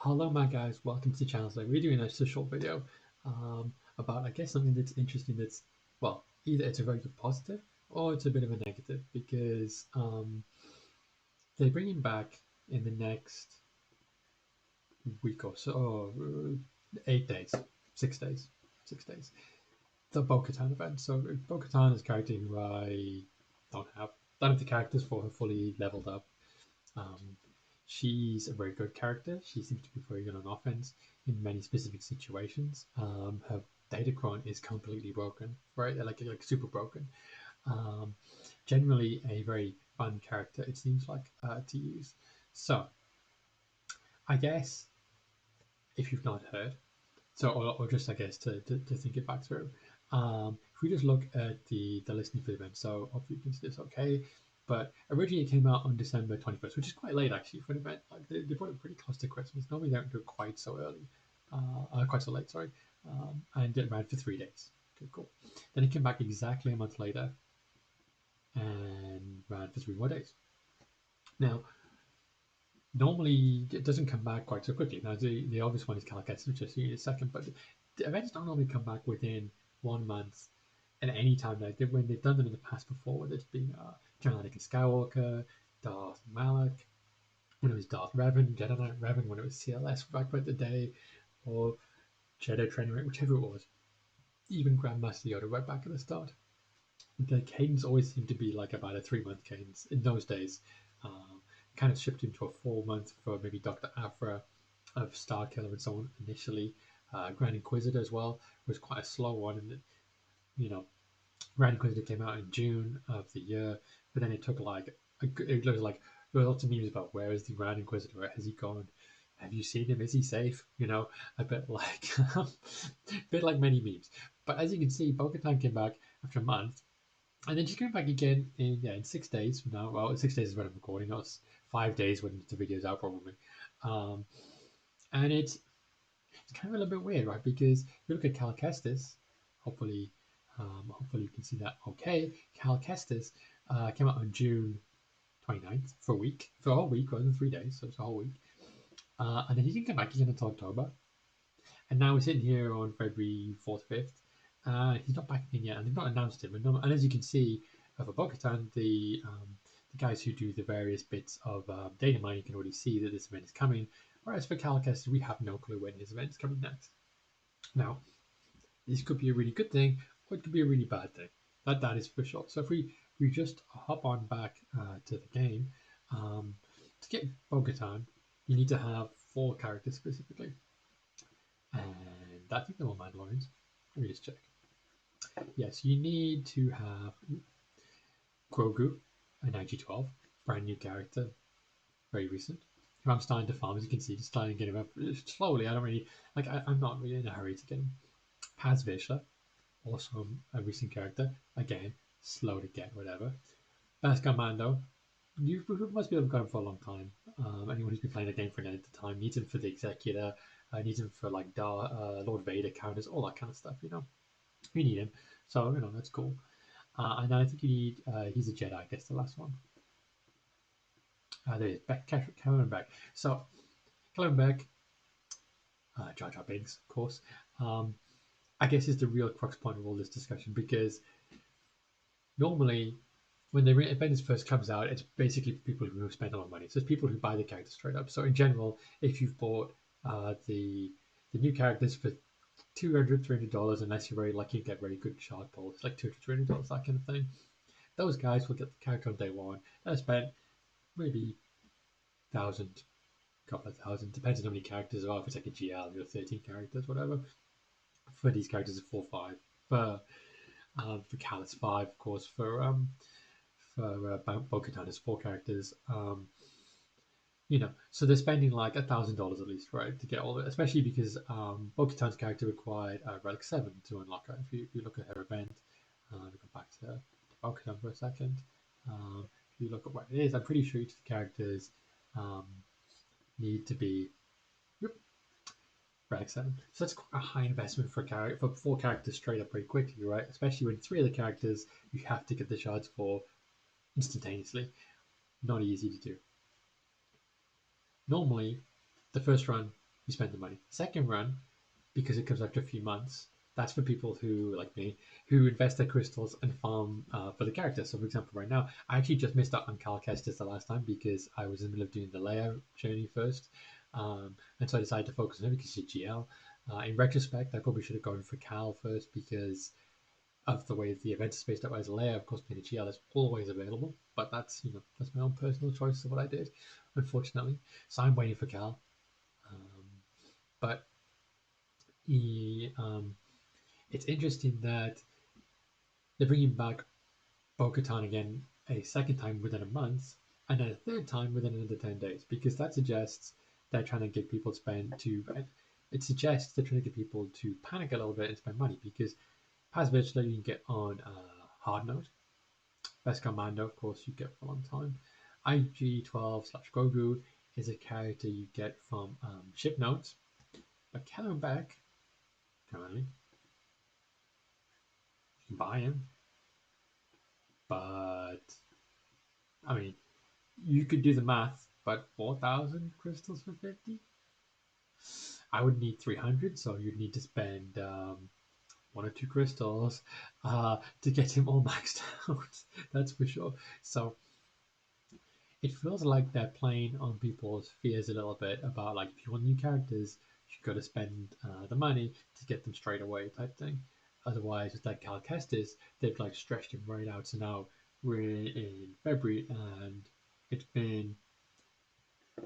Hello, my guys. Welcome to the channel. Today we're doing a short video about, I guess, something that's interesting. That's well, either it's a very good positive or it's a bit of a negative because they're bringing back in the next week or so, 8 days, 6 days, 6 days, the Bo-Katan event. So Bo-Katan is a character who I don't have. Don't have the characters for her fully leveled up. Um, she's a very good character. She seems to be very good on offense in many specific situations. Her Datacron is completely broken, right? Like super broken. Um, Generally, a very fun character. It seems like to use. So I guess if you've not heard, or just I guess to think it back through. If we just look at the listing for the event, so hopefully you can see this okay. But originally it came out on December 21st, which is quite late actually for an event. Like they put it pretty close to Christmas. Normally they don't do it quite so early, quite so late. Sorry, and it ran for 3 days. Okay, cool. Then it came back exactly a month later and ran for 3 more days. Now, normally it doesn't come back quite so quickly. Now, the obvious one is Calcutta, which I'll see in a second, but the events don't normally come back within 1 month at any time. Like when they've done them in the past before, whether it's been John Anakin Skywalker, Darth Malak, when it was Darth Revan, Jedi Knight Revan, when it was CLS back by the day, or Jedi Training Rate, whichever it was. Even Grandmaster Yoda right back at the start. The cadence always seemed to be like about a 3 month cadence in those days. Kind of shipped into a 4 month for maybe Dr. Afra of Starkiller and so on initially. Grand Inquisitor as well was quite a slow one, and you know, Grand Inquisitor came out in June of the year, but then it took it was like there were lots of memes about where is the Grand Inquisitor, where has he gone? Have you seen him? Is he safe? A bit like a bit like many memes. But as you can see, Bo-Katan came back after a month, and then she's coming back again in 6 days from now. Well, 6 days is when I'm recording. Not 5 days when the video's out probably. Um, and it's kind of a little bit weird, right? Because if you look at Cal Kestis, hopefully, hopefully you can see that okay. Cal Kestis came out on June 29th for a whole week rather than 3 days, so it's a whole week. And then he didn't come back again until October. And now we're sitting here on February 4th, 5th. He's not back in yet, and they've not announced him. And as you can see, for Bo-Katan, the guys who do the various bits of data mining can already see that this event is coming. Whereas for Cal Kestis, we have no clue when his event is coming next. Now, this could be a really good thing, or it could be a really bad thing. That is for sure. So if we just hop on back to the game, to get Bo-Katan, you need to have 4 characters specifically. And I think they're all Mandalorians. Let me just check. Yes, you need to have Grogu, an IG-12, brand new character, very recent. Who I'm starting to farm, as you can see, just starting to get him up slowly. I don't really I'm not really in a hurry to get him. Paz Vizsla, also a recent character, again slow to get, whatever. Best Mando, you must be able to got him for a long time. Anyone who's been playing the game for an length of time needs him for the Executor, needs him for like Lord Vader counters, all that kind of stuff. You need him, so that's cool. And then I think you need he's a Jedi, I guess the last one. There he is, Kevin Beck. So Kevin Beck, Jar Jar Binks, of course. I guess is the real crux point of all this discussion, because normally when the event first comes out, it's basically people who spend a lot of money. So it's people who buy the character straight up. So in general, if you've bought the new characters for $200, $300, unless you're very lucky, you get very good shard pulls, like $200, $300, that kind of thing. Those guys will get the character on day one. They spent maybe thousand, couple of thousand, depends on how many characters are. If it's like a GL, 13 characters, whatever. For these characters, it's 4 5. For Cal, it's 5, of course. For Bo-Katan, it's 4 characters. So they're spending like $1,000 at least, right, to get all of it. Especially because Bo-Katan's character required Relic 7 to unlock her. If you look at her event, go back to Bo-Katan for a second. If you look at what it is, I'm pretty sure each of the characters need to be Relic 7. So that's quite a high investment for 4 characters straight up very quickly, right? Especially when 3 of the characters you have to get the shards for instantaneously. Not easy to do. Normally, the first run you spend the money. Second run, because it comes after a few months, that's for people who, like me, who invest their crystals and farm for the character. So, for example, right now, I actually just missed out on Cal Kestis the last time because I was in the middle of doing the layout journey first. And so I decided to focus on it because it's GL. In retrospect, I probably should have gone for Cal first because of the way the event is spaced out as a layer. Of course, being a GL is always available, but that's my own personal choice of what I did, unfortunately. So I'm waiting for Cal. Um, but he, it's interesting that they're bringing back Bo-Katan again a second time within a month, and then a third time within another 10 days, because that suggests they're trying to get people to spend to. It suggests they're trying to get people to panic a little bit and spend money because Paz Virtually you can get on hard note. Best Commando, of course, you get for a long time. IG-12 slash Grogu is a character you get from ship notes. But Kellen Beck, currently, you can buy him. But, I mean, you could do the math, but 4,000 crystals for 50? I would need 300, so you'd need to spend one or two crystals to get him all maxed out. That's for sure. So it feels like they're playing on people's fears a little bit about like if you want new characters, you've got to spend the money to get them straight away type thing. Otherwise, with that Cal Kestis, they've like stretched him right out. So now we're in February, and it's been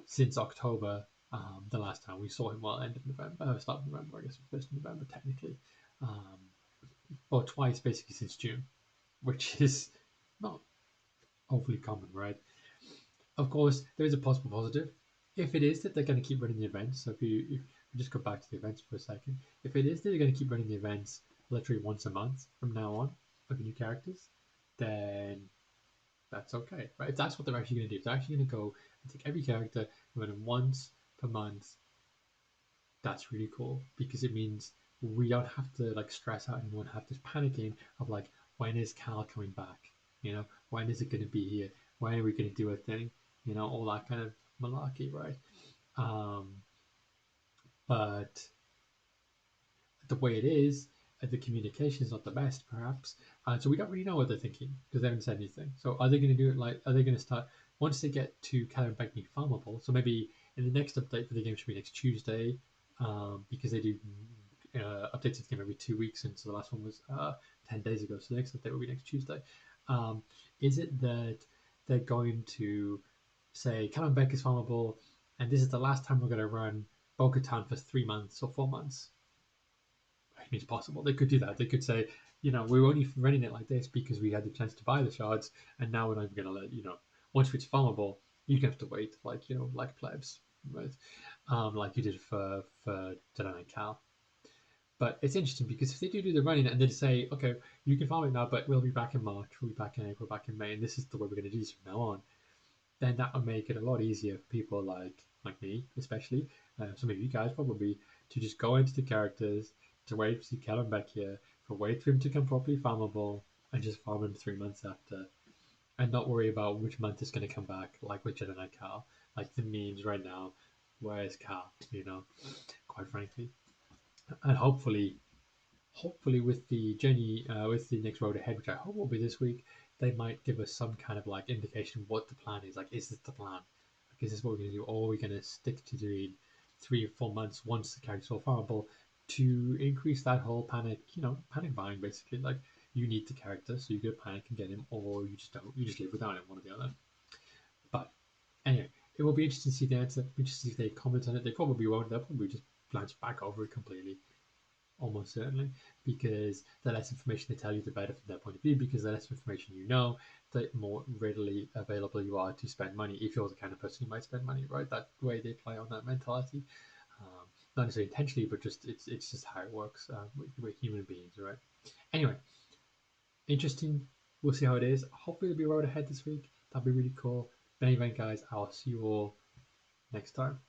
since October, the last time we saw him. Well, end of November, start of November, I guess, first of November technically, um, or twice basically since June, which is not overly common, right? Of course, there is a possible positive. If it is that they're going to keep running the events, so if we just go back to the events for a second, if it is that they're going to keep running the events literally once a month from now on of new characters, then that's okay, right? If that's what they're actually going to do, if they're actually going to go and take every character and run them once per month, that's really cool because it means we don't have to like stress out anymore and have this panicking of like when is Cal coming back? When is it going to be here? When are we going to do a thing? All that kind of malarkey, right? Um, but the way it is, the communication is not the best, perhaps. So we don't really know what they're thinking because they haven't said anything. So are they going to do it like? Are they going to start once they get to Caliban Bank being farmable? So maybe in the next update for the game should be next Tuesday, because they do updates to the game every 2 weeks, and so the last one was 10 days ago. So the next update will be next Tuesday. Is it that they're going to say Caliban Bank is farmable, and this is the last time we're going to run Bo-Katan for 3 months or 4 months? It's possible. They could do that. They could say, we're only running it like this because we had the chance to buy the shards, and now we're not even going to let once it's farmable, you have to wait, like like plebs, right? Like you did for Jedi and Cal. But it's interesting because if they do the running and they say, okay, you can farm it now, but we'll be back in March, we'll be back in April, back in May, and this is the way we're going to do this from now on, then that would make it a lot easier for people like me, especially some of you guys probably, to just go into the characters, to wait to see Kellen back here, for wait for him to come properly farmable, and just farm him 3 months after, and not worry about which month is going to come back, like with Jedi Cal, like the memes right now. Where is Cal? Quite frankly, and hopefully with the journey, with the next road ahead, which I hope will be this week, they might give us some kind of like indication what the plan is. Like, is this the plan? Like, is this what we're going to do? Or are we going to stick to doing 3 or 4 months once the character's all farmable to increase that whole panic buying basically? Like, you need the character, so you go panic and get him, or you just don't. You just live without him, one or the other. But anyway, it will be interesting to see the answer. Interesting to see if they comment on it. They probably won't. They'll probably just glance back over it completely, almost certainly, because the less information they tell you, the better from their point of view, because the less information you know, the more readily available you are to spend money if you're the kind of person who might spend money, right? That way they play on that mentality. Not necessarily intentionally, but just it's just how it works. We're human beings, right? Anyway, interesting. We'll see how it is. Hopefully, there'll be a road ahead this week. That'd be really cool. But anyway, guys, I'll see you all next time.